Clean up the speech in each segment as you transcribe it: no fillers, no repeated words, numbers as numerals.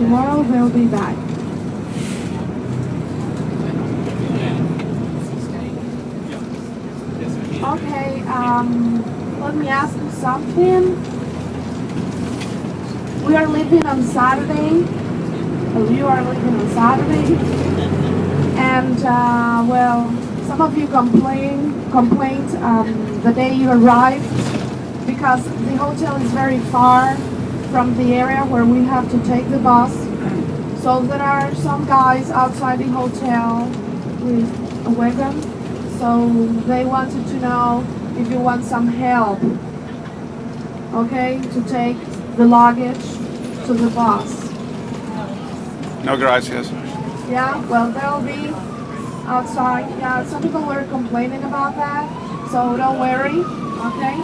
tomorrow they'll be back. Okay, let me ask you something. We are leaving on Saturday. Well, you are leaving on Saturday. And, well, some of you complained the day you arrived because the hotel is very far from the area where we have to take the bus. So there are some guys outside the hotel with a wagon. So they wanted to know if you want some help, okay, to take the luggage to the bus. No gracias. Yeah, well, they'll be outside. Yeah, some people were complaining about that, so don't worry, okay?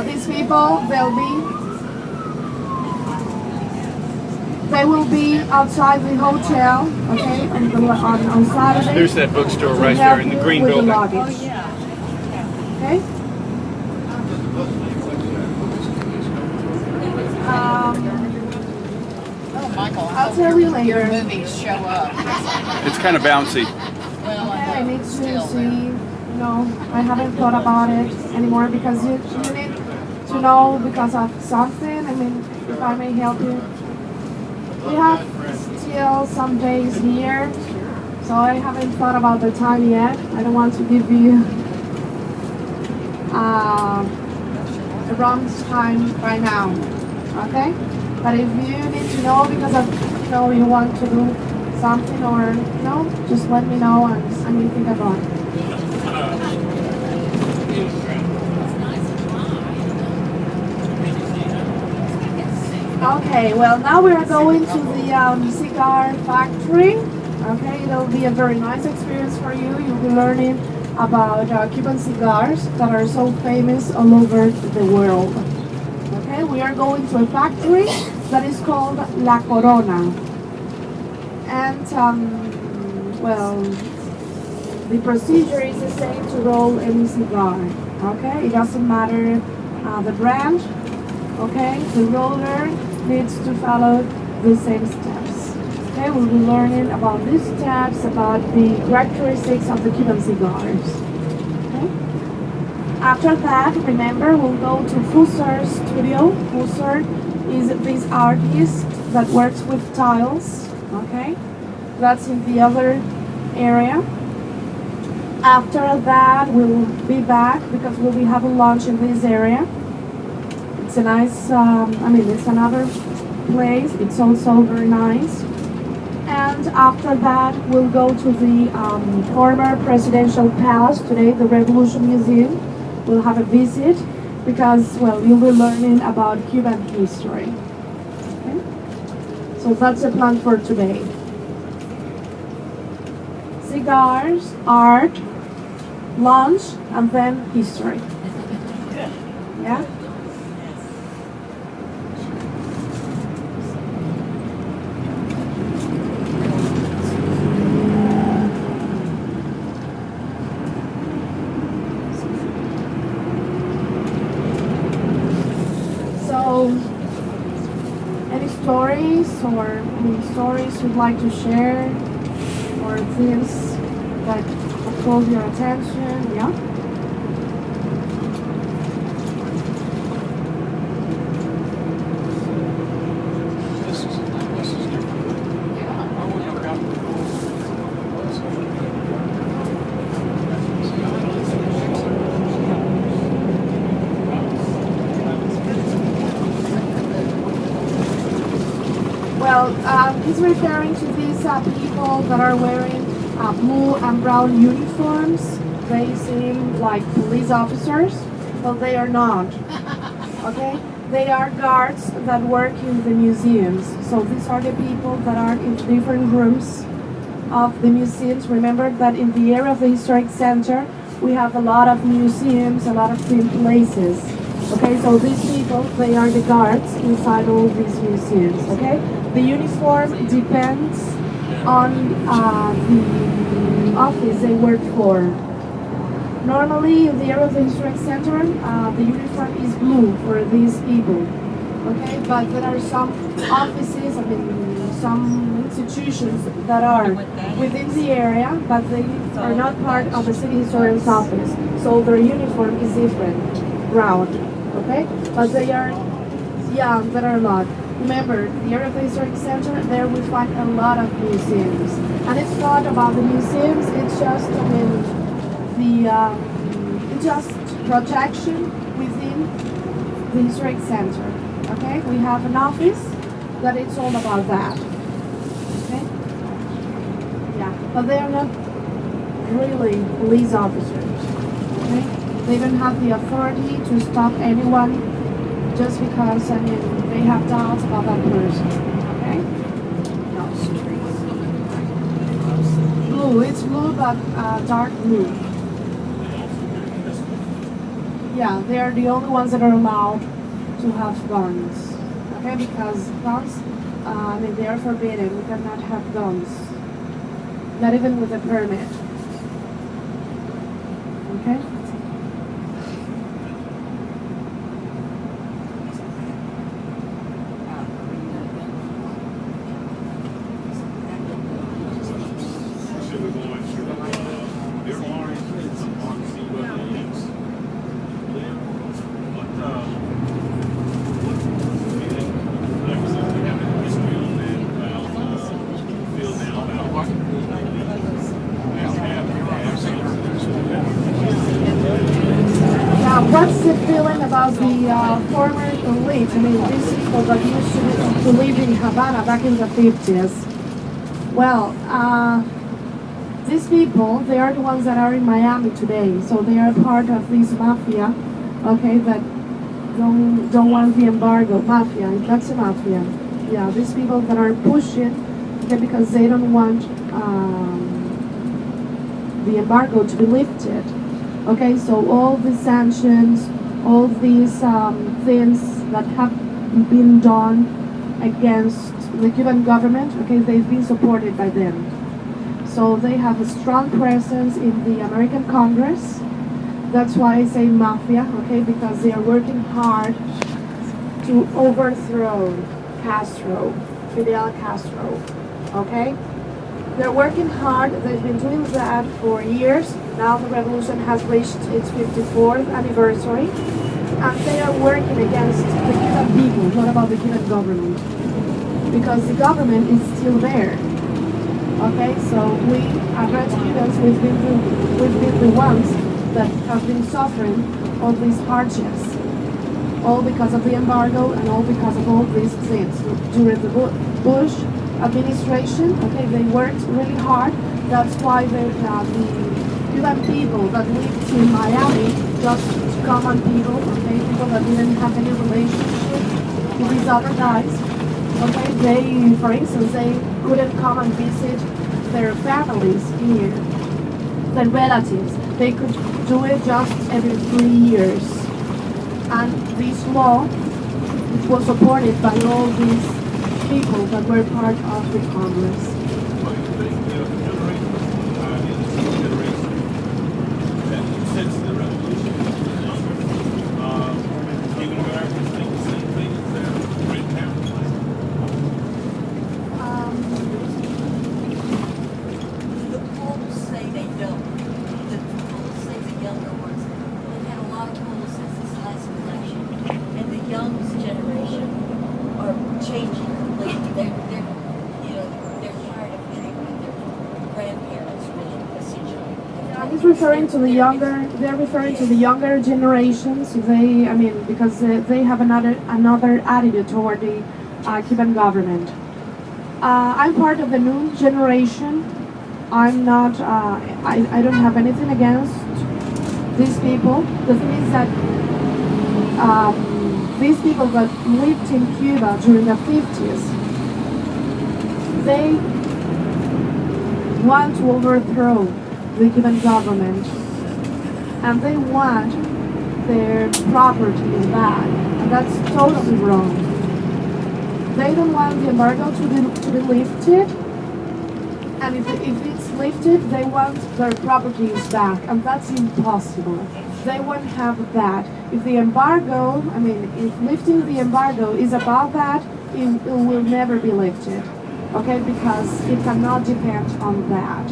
These people, they will be outside the hotel, okay, on Saturday. There's that bookstore right there in the green with building. The luggage. Okay? I'll tell you later. Movies show up. It's kind of bouncy. Okay, I need to see, I haven't thought about it anymore because you need to know because of something. I mean, if I may help you. We have still some days here, so I haven't thought about the time yet. I don't want to give you the wrong time right now, okay? But if you need to know because of, you want to do something or, just let me know and I may think about it. Okay, well now we are going to the cigar factory. Okay, it'll be a very nice experience for you. You'll be learning about Cuban cigars that are so famous all over the world. Okay, we are going to a factory that is called La Corona. And, well, the procedure is the same to roll any cigar. Okay, it doesn't matter the brand. Okay, the roller needs to follow the same steps. Okay, we'll be learning about these steps, about the characteristics of the Cuban cigars. Okay. After that, remember, we'll go to Fusar's studio. Fusar is this artist that works with tiles. Okay, that's in the other area. After that, we'll be back because we'll be having lunch in this area. It's a nice, it's another place. It's also very nice. And after that, we'll go to the former presidential palace today, the Revolution Museum. We'll have a visit because, well, you'll be learning about Cuban history. Okay? So that's the plan for today. Cigars, art, lunch, and then history. Yeah? Any stories you'd like to share or things that have called your attention? Yeah? He's referring to these people that are wearing blue and brown uniforms. They seem like police officers, but they are not. Okay? They are guards that work in the museums. So these are the people that are in different rooms of the museums. Remember that in the area of the historic center, we have a lot of museums, a lot of film places. Okay, so these people, they are the guards inside all these museums, okay? The uniform depends on the office they work for. Normally, in the area of the historic center, the uniform is blue for these people, Okay, but there are some offices, I mean, some institutions that are within the area, but they are not part of the city historian's office. So their uniform is different, round. Okay, but they are, yeah, there are a lot. Remember, the area of the historic center, there we find a lot of museums. And it's not about the museums, it's just, I mean, it's just protection within the historic center. Okay, we have an office that it's all about that. Okay, yeah, but they are not really police officers. Okay, they don't have the authority to stop anyone just because, I mean, they have doubts about that person. Okay, no. Blue, it's blue but dark blue. Yeah, they are the only ones that are allowed to have guns. Okay, because guns, I mean, they are forbidden. We cannot have guns, not even with a permit. Okay. What's the feeling about the former elite? I mean, these people that used to live in Havana back in the 50s. Well, these people, they are the ones that are in Miami today. So they are part of this mafia, okay, that don't want the embargo. Mafia, that's a mafia. Yeah, these people that are pushing, okay, because they don't want the embargo to be lifted. Okay, so all the sanctions, all these things that have been done against the Cuban government, okay, they've been supported by them. So they have a strong presence in the American Congress. That's why I say mafia, okay, because they are working hard to overthrow Fidel Castro, okay? They're working hard, they've been doing that for years. Now the revolution has reached its 54th anniversary, and they are working against the Cuban people, not about the Cuban government, because the government is still there. Okay, so we, as Red Cubans, we've been the ones that have been suffering all these hardships, all because of the embargo and all because of all these things. During the Bush administration, okay, they worked really hard. That's why the Cuban people that lived in Miami, just common people, okay, people that didn't have any relationship with these other guys, okay, they, for instance, they couldn't come and visit their families here, their relatives. They could do it just every 3 years. And this law, it was supported by all these people that were part of the Congress. Referring to the younger, they're referring to the younger generations. They, I mean, because they have another attitude toward the Cuban government. I'm part of the new generation. I'm not. I don't have anything against these people. The thing is that these people that lived in Cuba during the 50s, they want to overthrow the Cuban government, and they want their properties back, and that's totally wrong. They don't want the embargo to be lifted, and if it's lifted, they want their properties back, and that's impossible. they won't have that. If the embargo, I mean, if lifting the embargo is above that, it will never be lifted, okay, because it cannot depend on that.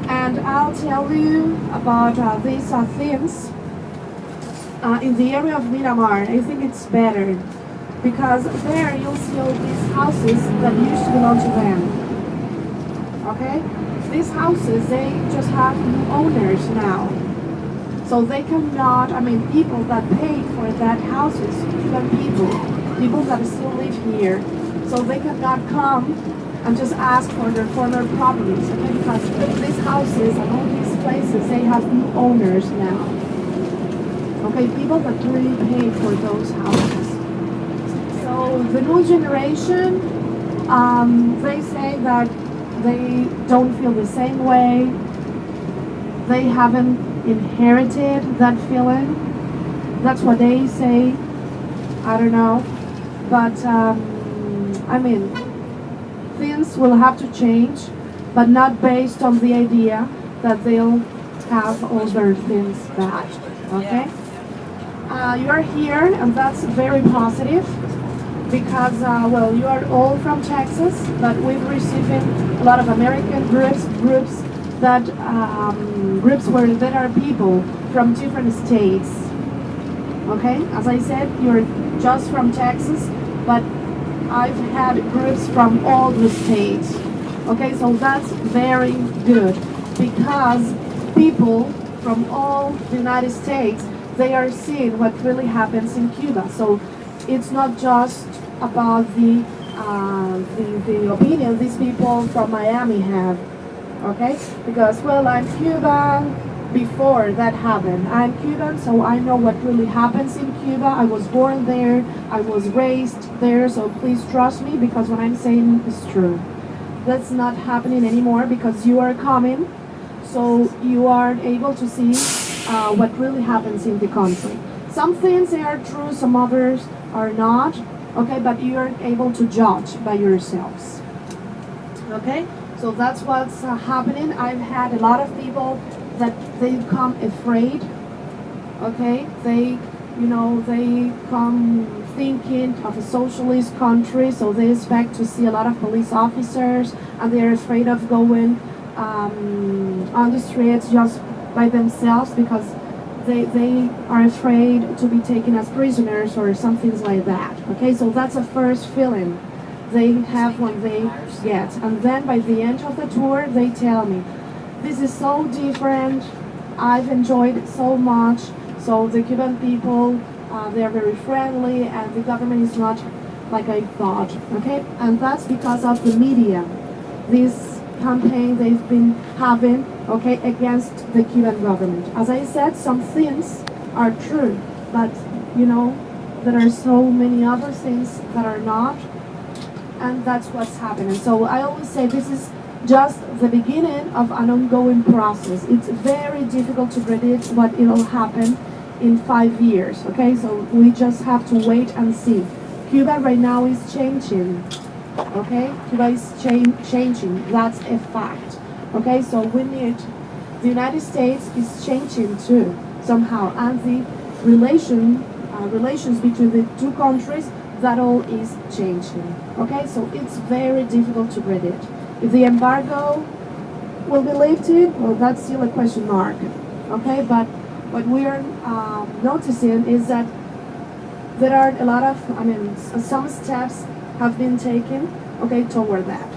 And I'll tell you about these things in the area of Miramar. I think it's better because there you'll see all these houses that used to belong to them, okay? These houses, they just have new owners now. So they cannot, I mean, people that paid for that houses, Cuban people that still live here, so they cannot come and just ask for their former properties, okay? Because these houses and all these places, they have new owners now. Okay, people that really paid for those houses. So the new generation, they say that they don't feel the same way. They haven't inherited that feeling. That's what they say. I don't know. But, I mean, things will have to change, but not based on the idea that they'll have all their things back. Okay? You are here, and that's very positive because, well, you are all from Texas, but we've received a lot of American groups that groups where there are people from different states. Okay, as I said, you're just from Texas, but I've had groups from all the states. Okay, so that's very good because people from all the United States, they are seeing what really happens in Cuba. So it's not just about the opinion these people from Miami have. Okay, because, well, I'm Cuban before that happened. I'm Cuban, so I know what really happens in Cuba. I was born there, I was raised there, so please trust me because what I'm saying is true. That's not happening anymore because you are coming, so you are able to see what really happens in the country. Some things they are true, some others are not, okay, but you are able to judge by yourselves. Okay? So that's what's happening. I've had a lot of people that they come afraid, okay? They, you know, they come thinking of a socialist country, so they expect to see a lot of police officers, and they're afraid of going on the streets just by themselves because they are afraid to be taken as prisoners or something like that, okay? So that's a first feeling they have when they get, and then by the end of the tour they tell me, this is so different, I've enjoyed it so much. So the Cuban people, they are very friendly, and the government is not like I thought, okay? And that's because of the media, this campaign they've been having, okay, against the Cuban government. As I said, some things are true, but you know, there are so many other things that are not. And that's what's happening. So I always say this is just the beginning of an ongoing process. It's very difficult to predict what it'll happen in 5 years, okay? So we just have to wait and see. Cuba right now is changing, okay? Cuba is changing, that's a fact, okay? So we need, the United States is changing too, somehow, and the relations between the two countries, that all is changing. Okay, so it's very difficult to predict. If the embargo will be lifted, well, that's still a question mark. Okay, but what we are noticing is that there are a lot of, I mean, some steps have been taken, okay, toward that.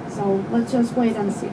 So let's just wait and see.